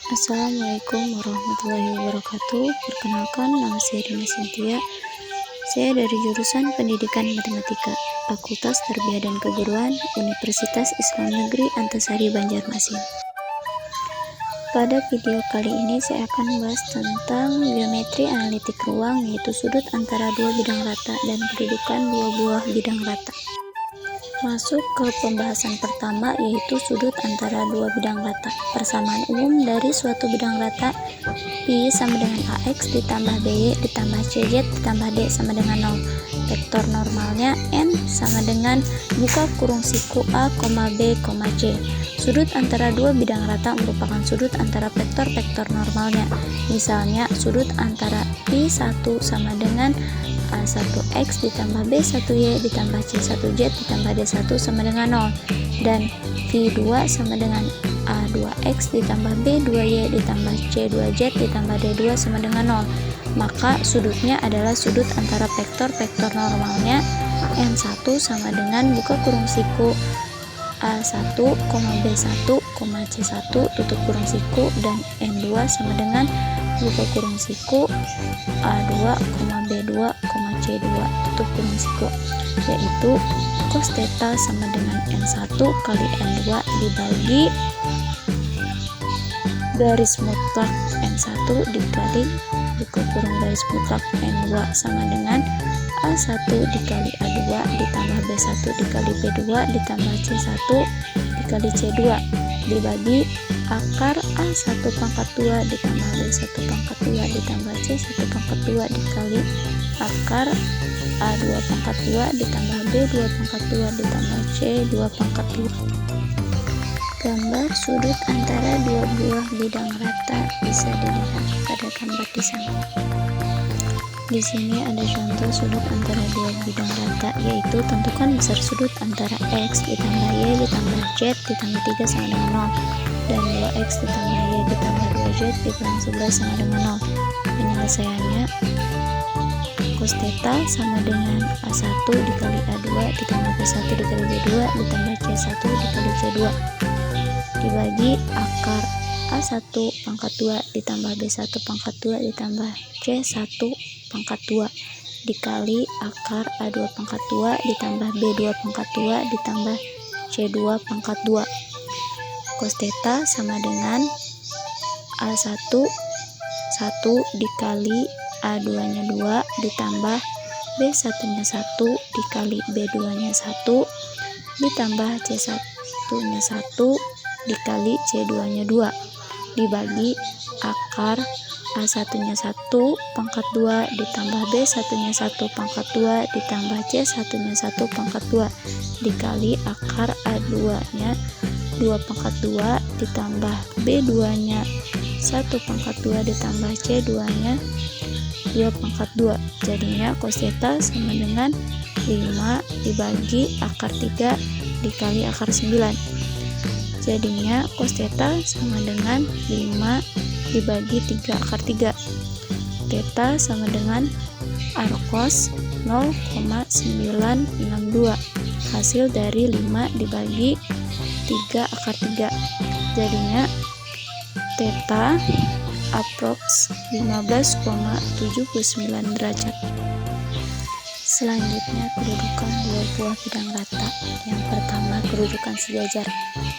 Assalamualaikum warahmatullahi wabarakatuh. Perkenalkan, nama saya Dina Cynthia. Saya dari jurusan Pendidikan Matematika, Fakultas Tarbiyah dan Keguruan, Universitas Islam Negeri Antasari Banjarmasin. Pada video kali ini saya akan membahas tentang geometri analitik ruang, yaitu sudut antara dua bidang rata dan kedudukan dua buah bidang rata. Masuk ke pembahasan pertama, yaitu sudut antara dua bidang rata. Persamaan umum dari suatu bidang rata, I sama dengan AX ditambah BY ditambah CZ ditambah D sama dengan 0. Vektor normalnya N sama dengan buka kurung siku A, B, C. Sudut antara dua bidang rata merupakan sudut antara vektor-vektor normalnya. Misalnya, sudut antara I1 sama dengan A1X ditambah B1Y ditambah C1Z ditambah D1 sama dengan 0, dan V2 sama dengan A2X ditambah B2Y ditambah C2Z ditambah D2 sama dengan 0. Maka sudutnya adalah sudut antara vektor-vektor normalnya N1 sama dengan buka kurung siku A1, B1, C1 tutup kurung siku, dan N2 sama dengan buka kurung siku A2, B2, C2 tutup kurung siku, yaitu cos theta sama dengan N1 kali N2 dibagi garis mutlak N1 dikali buka kurung garis mutlak N2 sama dengan A1 dikali A2 ditambah B1 dikali B2 ditambah C1 dikali C2 dibagi akar A1 pangkat 2 ditambah B1 pangkat 2 ditambah C1 pangkat 2 dikali akar A2 pangkat 2 ditambah B2 pangkat 2 ditambah C2 pangkat 2. Gambar sudut antara dua buah bidang rata bisa dilihat pada gambar di sana. Di sini ada contoh sudut antara dua bidang rata, yaitu tentukan besar sudut antara X ditambah Y ditambah Z ditambah 3 sama dengan 0, dan 2X ditambah Y ditambah 2Z dikurangi 11 sama dengan 0. Penyelesaiannya, cos theta sama dengan A1 dikali A2 ditambah B1 dikali B2 ditambah C1 dikali C2 dibagi akar A1 pangkat 2 ditambah B1 pangkat 2 ditambah C1 pangkat 2 dikali akar A2 pangkat 2 ditambah B2 pangkat 2 ditambah C2 pangkat 2. Cos theta sama dengan A1 1 dikali A2 nya 2 ditambah B1 nya 1 dikali B2 nya 1 ditambah C1 nya 1 dikali C2 nya 2 dibagi akar A1 nya 1 pangkat 2 ditambah B1 nya 1 pangkat 2 ditambah C1 nya 1 pangkat 2 dikali akar A2 nya 2 pangkat 2 ditambah B2 nya 1 pangkat 2 ditambah C2 nya 2 pangkat 2. Jadinya cos theta sama dengan 5 dibagi akar 3 dikali akar 9. Jadinya cos theta sama dengan 5 dibagi 3 akar 3. Theta sama dengan arcos 0,962. Hasil dari 5 dibagi 3 akar 3. Jadinya theta aprox 15,79 derajat. Selanjutnya, kedudukan dua buah bidang rata. Yang pertama, kedudukan sejajar.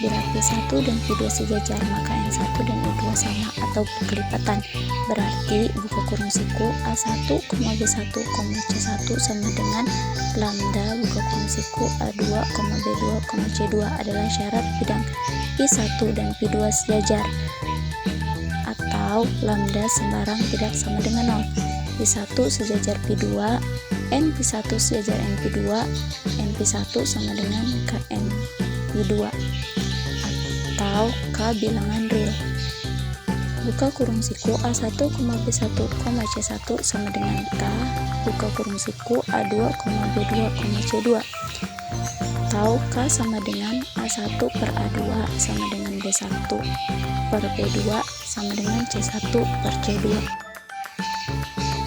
Bila P1 dan P2 sejajar, maka N1 dan N2 sama atau berkelipatan. Berarti buka kurung siku A1, B1, C1 sama dengan lambda buka kurung siku A2, B2, C2 adalah syarat bidang P1 dan P2 sejajar, atau lambda sembarang tidak sama dengan 0. P1 sejajar P2, NP1 sejajar NP2, NP1 sama dengan KN P2, atau K bilangan real. Buka kurung siku A1, B1, C1 sama dengan K buka kurung siku A2, B2, C2, atau K sama dengan A1 per A2 sama dengan B1 per B2 sama dengan C1 per C2.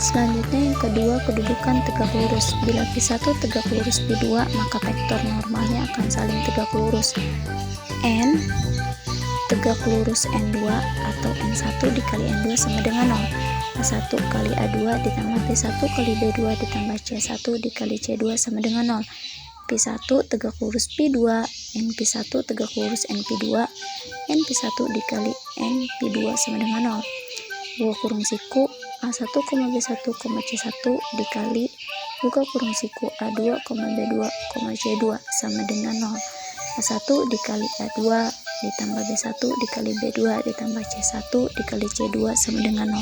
Selanjutnya yang kedua, kedudukan tegak lurus. Bila P1 tegak lurus P2, maka vektor normalnya akan saling tegak lurus. N tegak lurus N2 atau N1 dikali N2 sama dengan 0. A1 kali A2 ditambah B1 kali B2 ditambah C1 dikali C2 sama dengan 0. P1 tegak lurus P2, NP1 tegak lurus NP2, NP1 dikali NP2 sama dengan 0. Buka kurung siku A1, B1, C1 dikali buka kurung siku A2, B2, C2 sama dengan 0. A1 dikali A2 ditambah B1 dikali B2 ditambah C1 dikali C2 sama dengan 0.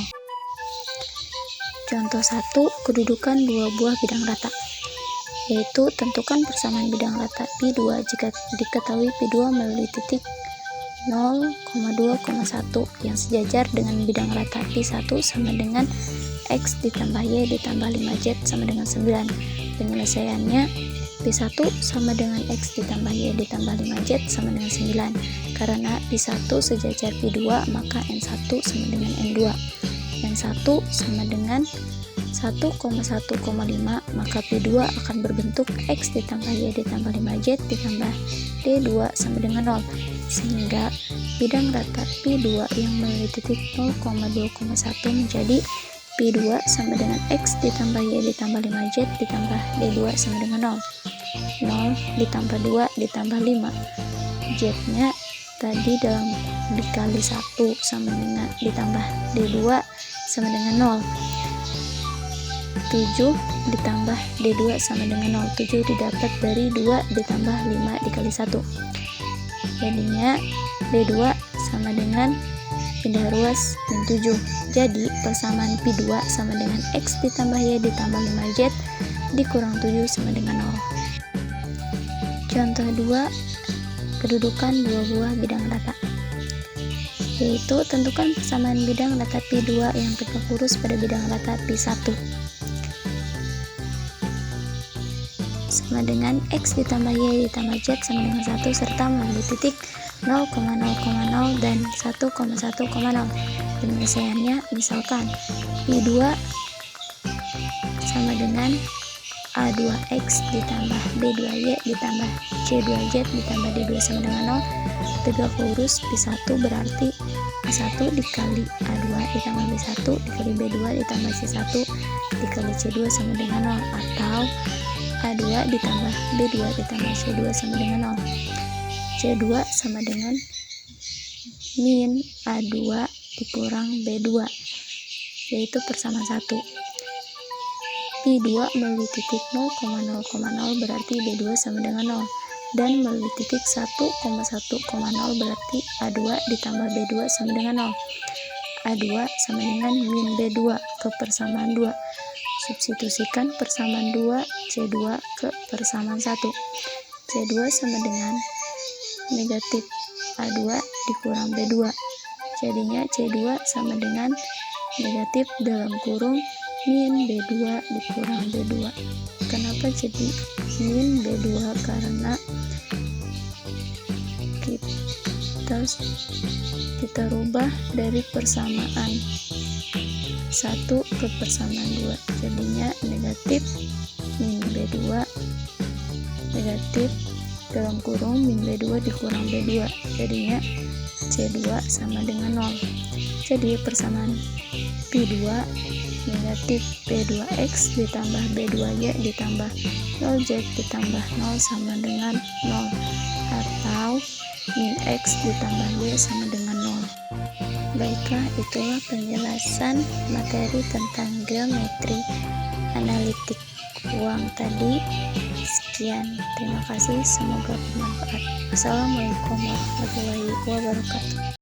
Contoh 1, kedudukan dua buah bidang rata, yaitu tentukan persamaan bidang rata P2 jika diketahui P2 melalui titik 0,2,1 yang sejajar dengan bidang rata P1 sama dengan X ditambah Y ditambah 5Z sama dengan 9. Penyelesaiannya P1 sama dengan X ditambah Y ditambah 5Z sama dengan 9. Karena P1 sejajar P2 maka N1 sama dengan N2. N1 sama dengan 1,1,5 maka P2 akan berbentuk X ditambah Y ditambah 5Z ditambah D2 sama dengan 0, sehingga bidang rata P2 yang melalui titik 0,2,1 menjadi P2 sama dengan X ditambah Y ditambah 5Z ditambah D2 sama dengan 0. 0 ditambah 2 ditambah 5, Z nya tadi dalam dikali 1 sama dengan ditambah D2 sama dengan 0. 7 ditambah D2 sama dengan 0. 7 didapat dari 2 ditambah 5 dikali 1. Jadinya D2 sama dengan pindah ruas min 7. Jadi persamaan P2 sama dengan X ditambah Y ditambah 5Z dikurang 7 sama dengan 0. Contoh 2, kedudukan dua buah bidang rata, yaitu tentukan persamaan bidang rata P2 yang tegak lurus pada bidang rata P1 sama dengan X ditambah Y ditambah Z sama dengan 1 serta melalui titik 0,0,0 dan 1,1,0. Penyelesaiannya misalkan P2 sama dengan A2X ditambah B2Y ditambah C2Z ditambah D2 sama dengan 0. Tegak lurus P1 berarti A1 dikali A2 ditambah B1 dikali B2 ditambah C1 dikali C2 sama dengan 0, atau A2 ditambah B2 ditambah C2 sama dengan 0. C2 sama dengan min A2 dikurang B2, yaitu persamaan 1. P2 melalui titik 0,0,0 berarti B2 sama dengan 0, dan melalui titik 1,1,0 berarti A2 ditambah B2 sama dengan 0. A2 sama dengan min B2 ke persamaan 2. Substitusikan persamaan 2 C2 ke persamaan 1. C2 sama dengan negatif A2 dikurang B2. Jadinya C2 sama dengan negatif dalam kurung min B2 dikurang B2. Kenapa jadi min B2? Karena kita rubah dari persamaan 1 ke persamaan 2, jadinya negatif min B2 negatif dalam kurung min B2 dikurang B2, jadinya C2 sama dengan 0. Jadi persamaan P2 negatif B2X ditambah B2Y ditambah 0Z ditambah 0 sama dengan 0, atau min X ditambah Y sama dengan 0. Baiklah, itulah penjelasan materi tentang geometri analitik uang tadi. Sekian, terima kasih, semoga bermanfaat. Assalamualaikum warahmatullahi wabarakatuh.